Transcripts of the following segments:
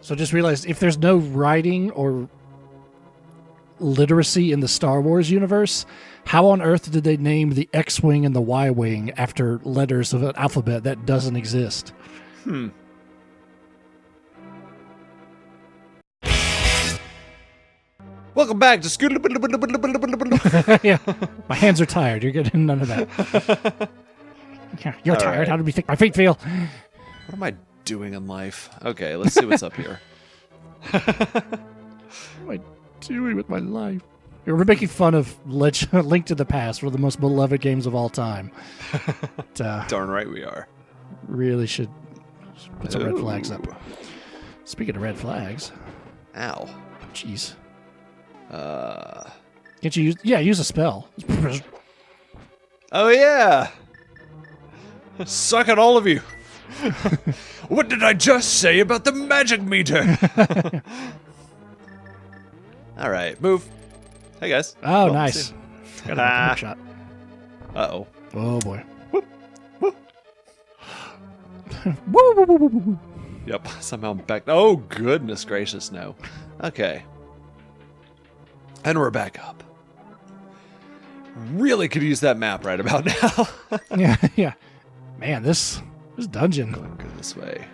So I just realized if there's no writing or literacy in the Star Wars universe, how on earth did they name the X-Wing and the Y-Wing after letters of an alphabet that doesn't exist? Welcome back to Scooter. Yeah, my hands are tired. You're getting none of that. Yeah, you're All tired. right. How did we think my feet feel? What am I doing in life? Okay, let's see what's up here. What am I doing with my life? We're making fun of Link to the Past, one of the most beloved games of all time. But, Darn right we are. really should put some red flags up. Ooh. Speaking of red flags, Ow. jeez, Uh. can't you use? Yeah, use a spell. Oh yeah. Suck it, all of you. What did I just say about the magic meter? All right, move. Hey guys. Oh, Oh, nice. see. Got a hook shot. Uh-oh. Oh boy. Whoop, whoop. Woo, woo, woo, woo, woo, woo. Yep, somehow I'm back. Oh, goodness gracious, no. Okay. And we're back up. Really could use that map right about now. Yeah, yeah. Man, this dungeon. Going go this way.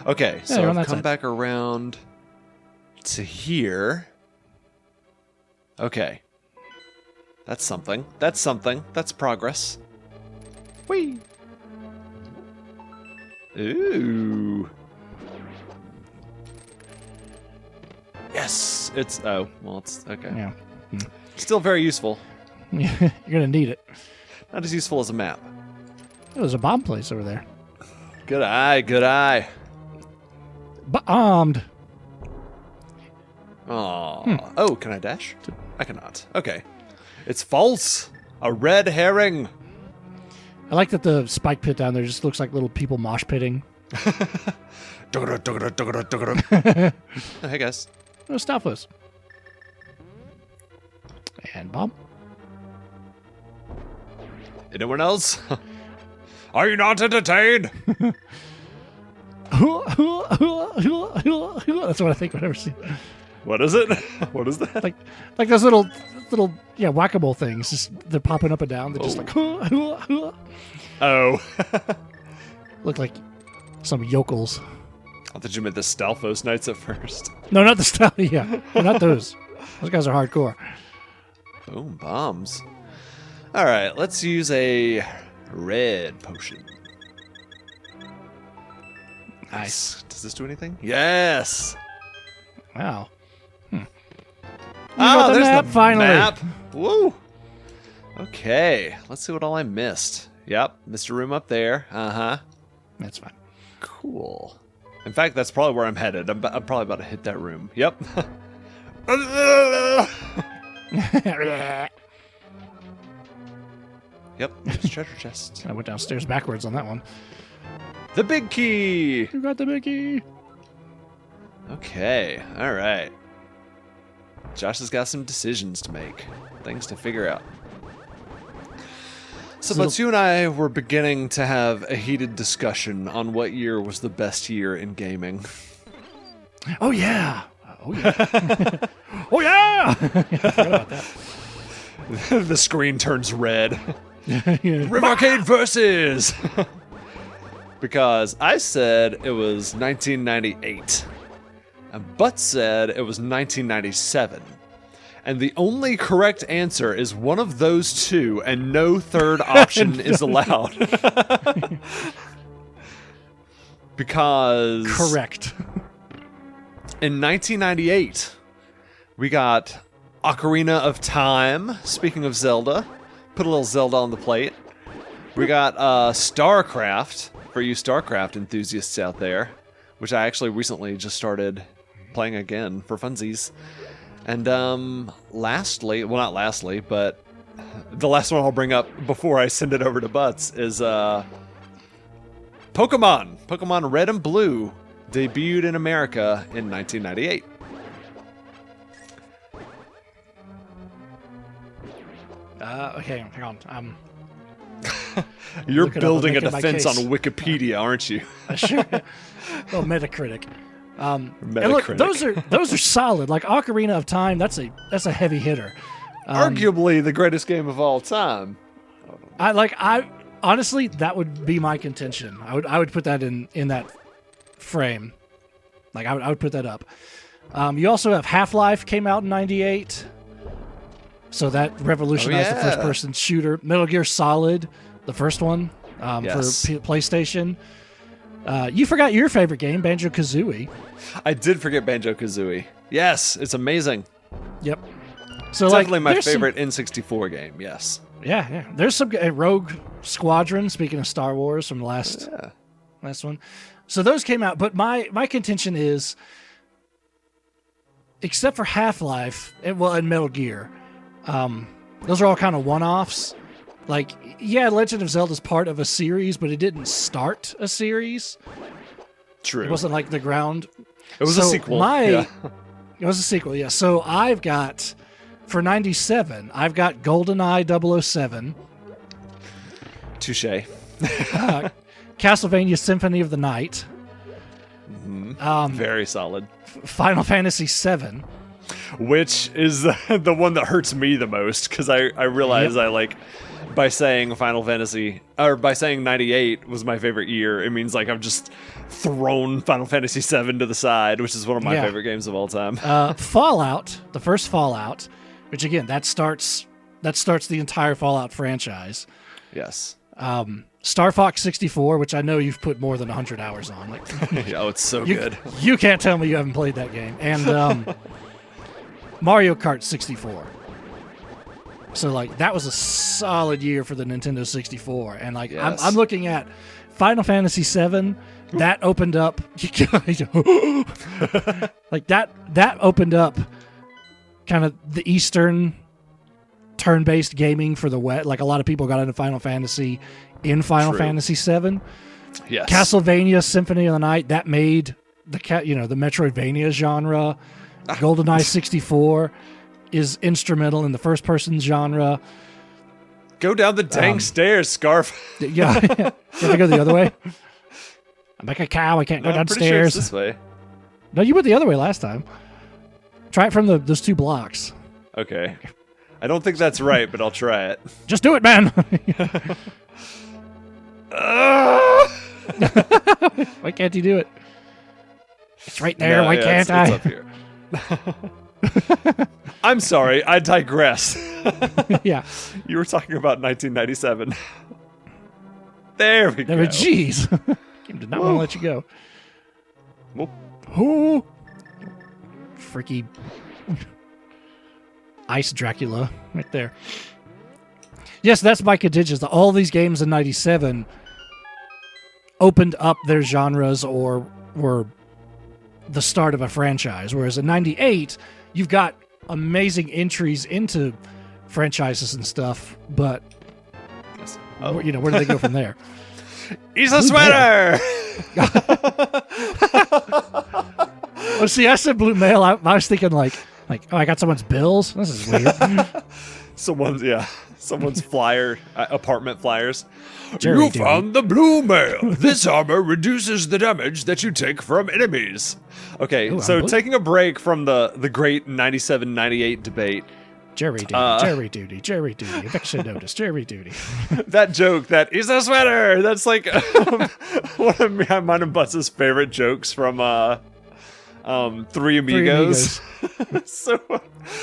Okay, you're so on I've that come side. back around to here. Okay. That's something. That's something. That's progress. Whee! Ooh. Yes! It's... Oh, well, it's... Okay. Yeah. Still very useful. You're gonna need it. Not as useful as a map. Oh, there's a bomb place over there. Good eye, good eye. Bombed. Aww. Oh, can I dash? I cannot. Okay. It's false. A red herring. I like that the spike pit down there just looks like little people mosh pitting. Oh, hey guys. No, stop us. And bomb. Anyone else? Are you not entertained? That's what I think whenever I see that. What is it? What is that? Like those little whack-a-mole things. Just they're popping up and down. They're just like Oh. look like some yokels. I thought you meant the Stalfos Knights at first. No, not the style. Yeah, no, not those. Those guys are hardcore. Boom, bombs. All right, let's use a red potion. Nice. Does this do anything? Yes. Wow. Oh, there's map, the finally. map. Woo. Okay, let's see what all I missed. Yep, missed a room up there. Uh-huh. That's fine. Cool. In fact, that's probably where I'm headed. I'm probably about to hit that room. Yep. Yep, there's a treasure chest. I went downstairs backwards on that one. The big key! You got the Mickey. Okay, alright. Josh has got some decisions to make. Things to figure out. So, but you and I were beginning to have a heated discussion on what year was the best year in gaming. Oh yeah. Oh yeah. Oh yeah. I forgot about that. The screen turns red. Yeah. Riff Arcade versus! Because I said it was 1998. And Butt said it was 1997. And the only correct answer is one of those two, and no third option is allowed. Because... Correct. In 1998, we got Ocarina of Time. Speaking of Zelda, put a little Zelda on the plate. We got StarCraft, for you StarCraft enthusiasts out there, which I actually recently just started playing again for funsies. And lastly, well, not lastly, but the last one I'll bring up before I send it over to Butts is Pokemon. Pokemon Red and Blue debuted in America in 1998. Okay, hang on. You're look it up. I'm building a making my defense on case. Wikipedia, aren't you? Sure. Oh, Metacritic. And look, Metacritic. those are solid. Like Ocarina of Time, that's a heavy hitter. Arguably the greatest game of all time. I honestly, that would be my contention. I would put that in that frame. Like I would put that up. You also have Half-Life came out in '98, so that revolutionized the first-person shooter. Metal Gear Solid, the first one Yes. for PlayStation. You forgot your favorite game, Banjo-Kazooie. I did forget Banjo-Kazooie. Yes, it's amazing. Yep. So Definitely like, my there's some- favorite N64 game, yes. Yeah. There's some Rogue Squadron. Speaking of Star Wars from the last one, so those came out. But my contention is, except for Half-Life, and Metal Gear, those are all kind of one-offs. Like, yeah, Legend of Zelda's part of a series, but it didn't start a series. True. It wasn't like the ground. It was a sequel. It was a sequel, yeah. So I've got, for 97, I've got GoldenEye 007. Touche. Castlevania Symphony of the Night. Very solid. Final Fantasy VII. Which is the one that hurts me the most, because I realize I like, by saying Final Fantasy, or by saying 98 was my favorite year, it means like I've just thrown Final Fantasy VII to the side, which is one of my favorite games of all time. Fallout, the first Fallout, which again, that starts the entire Fallout franchise. Yes. Star Fox 64, which I know you've put more than 100 hours on. Like, Oh, it's so good. You can't tell me you haven't played that game. And Mario Kart 64. So like that was a solid year for the Nintendo 64, and like Yes. I'm looking at Final Fantasy VII. That opened up, like that opened up kind of the Eastern turn-based gaming for the West. Like a lot of people got into Final Fantasy in Final True. Fantasy VII. Yes. Castlevania Symphony of the Night, that made the Metroidvania genre. GoldenEye 64 is instrumental in the first-person genre. Go down the dang stairs, Scarf. Yeah, you have to go the other way. I'm like a cow. I can't go I'm pretty sure downstairs. it's this way. No, you went the other way last time. Try it from those 2 blocks. Okay. I don't think that's right, but I'll try it. Just do it, man. Why can't you do it? It's right there. No, Why yeah, can't it's I? up here. I'm sorry, I digress. Yeah. You were talking about 1997. There we go. Jeez. Game did not want to let you go. Whoop. Ooh. Freaky Ice Dracula right there. Yes, that's my contingent. All these games in 97 opened up their genres or were the start of a franchise. Whereas in 98, you've got amazing entries into franchises and stuff, but where do they go from there? He's a sweater! Oh, see, I said blue mail. I was thinking like, oh, I got someone's bills. This is weird. Someone's flyer, apartment flyers. Jerry You found the blue mail. This armor reduces the damage that you take from enemies. Okay, Ooh, so I'm blue. taking a break from the great 97-98 debate, Jerry duty, Jerry duty, eviction notice, Jerry duty. that joke that is a sweater, that's like one of mine and Butz's favorite jokes from Three Amigos. So,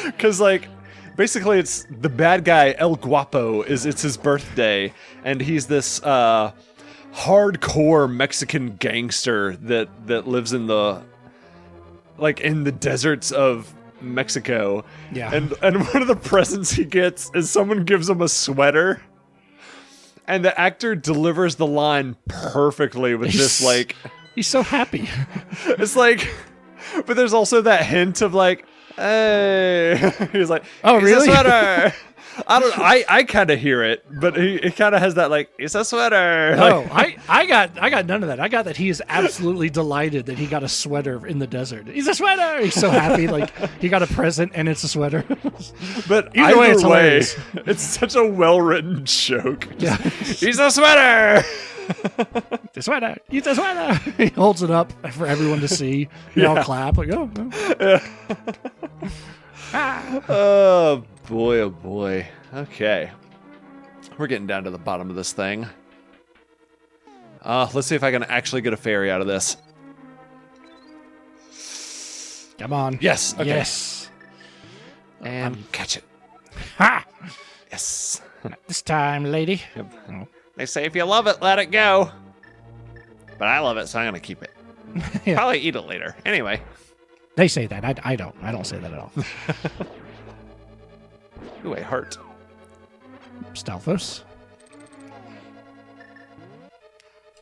because like basically it's the bad guy El Guapo, it's his birthday, and he's this hardcore Mexican gangster that lives in the deserts of Mexico. Yeah. And one of the presents he gets is someone gives him a sweater, and the actor delivers the line perfectly with this like He's so happy. it's like, but there's also that hint of like, hey, he's like, Oh, "It's really?" a sweater. I kind of hear it, but it kind of has that like it's a sweater. Oh, I got none of that. I got that he is absolutely delighted that he got a sweater in the desert. He's a sweater. He's so happy, like he got a present and it's a sweater. But either way, it's hilarious. It's such a well-written joke. Yeah. He's a sweater. The sweater. He's a sweater. He holds it up for everyone to see. They all clap like, oh. Oh boy, oh boy. Okay. We're getting down to the bottom of this thing. Let's see if I can actually get a fairy out of this. Come on. Yes. Okay. Yes. And catch it. Ha! Yes. This time, lady. Yep. They say if you love it, let it go. But I love it, so I'm going to keep it. Yeah. Probably eat it later. Anyway. They say that. I don't. I don't say that at all. Ooh, a heart. Stalfos.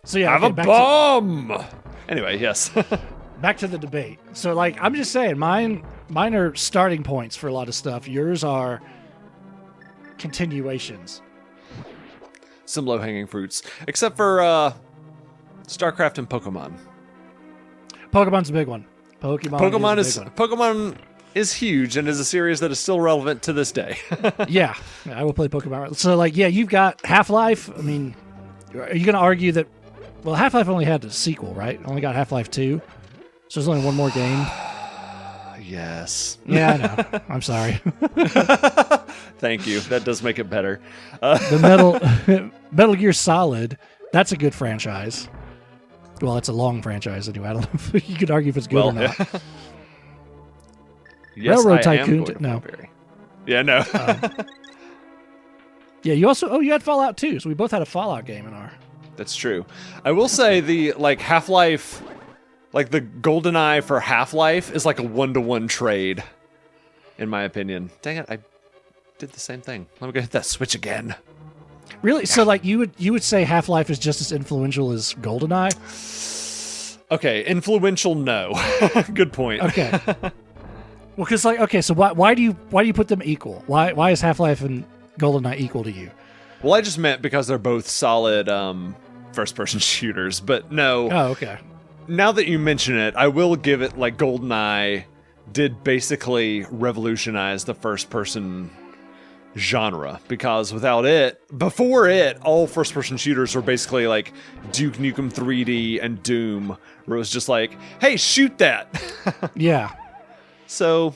So yeah, I have okay, a back bomb! Anyway, yes. back to the debate. So like, I'm just saying, mine are starting points for a lot of stuff. Yours are continuations. Some low-hanging fruits. Except for StarCraft and Pokemon. Pokemon's a big one. Pokemon is huge and is a series that is still relevant to this day. Yeah, I will play Pokemon. So like, yeah, you've got Half-Life. I mean, are you going to argue that? Well, Half-Life only had a sequel, right? Only got Half-Life 2. So there's only one more game. Yes. Yeah, I know. I'm sorry. Thank you. That does make it better. The Metal Gear Solid, that's a good franchise. Well, it's a long franchise anyway. I don't know if you could argue if it's good or not. Yes, Railroad I Tycoon, am going no. for Fairy. Yeah, no. Yeah, you also you had Fallout 2, so we both had a Fallout game in our. That's true. I will say the Half-Life, like the GoldenEye for Half-Life is like a 1-to-1 trade, in my opinion. Dang it, I did the same thing. Let me go hit that switch again. Really? So like you would say Half-Life is just as influential as GoldenEye? Okay, influential, no. Good point. Okay. Well, because like, okay, so why do you put them equal? Why is Half-Life and GoldenEye equal to you? Well, I just meant because they're both solid first-person shooters, but no. Oh, okay. Now that you mention it, I will give it like GoldenEye did basically revolutionize the first-person genre, because without it, before it, all first-person shooters were basically like Duke Nukem 3D and Doom, where it was just like, hey, shoot that. Yeah. So,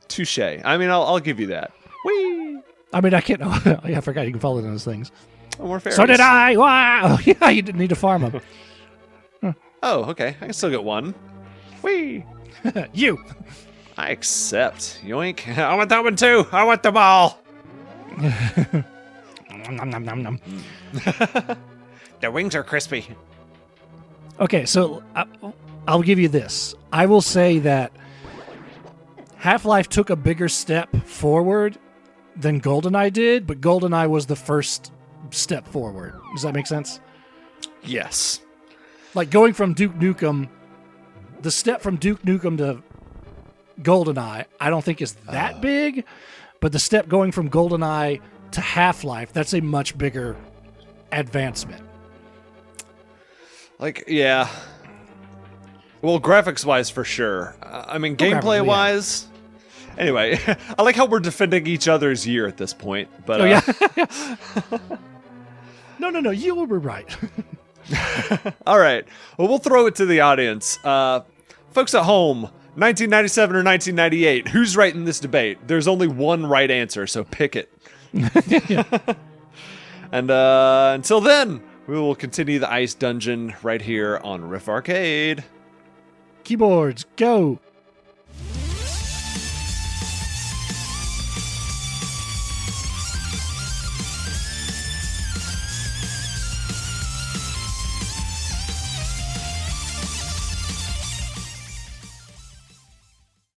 touche. I mean, I'll give you that. Whee! I mean, I can't. Oh, yeah, I forgot you can follow those things. Oh, more fairies. So did I. Wow. Yeah, you didn't need to farm them. Oh, okay. I can still get one. Whee! You. I accept. Yoink. I want that one too. I want them all. Nom, nom, nom, nom. Their wings are crispy. Okay, so I'll give you this. I will say that Half-Life took a bigger step forward than GoldenEye did, but GoldenEye was the first step forward. Does that make sense? Yes. Like going from Duke Nukem, the step from Duke Nukem to GoldenEye, I don't think is that big, but the step going from GoldenEye to Half-Life, that's a much bigger advancement. Like, yeah. Well, graphics-wise, for sure. I mean, gameplay-wise... Anyway, I like how we're defending each other's year at this point. But, oh, yeah. No, you were right. All right. Well, we'll throw it to the audience. Folks at home, 1997 or 1998, who's right in this debate? There's only one right answer, so pick it. And until then, we will continue the Ice Dungeon right here on Riff Arcade. Keyboards, go!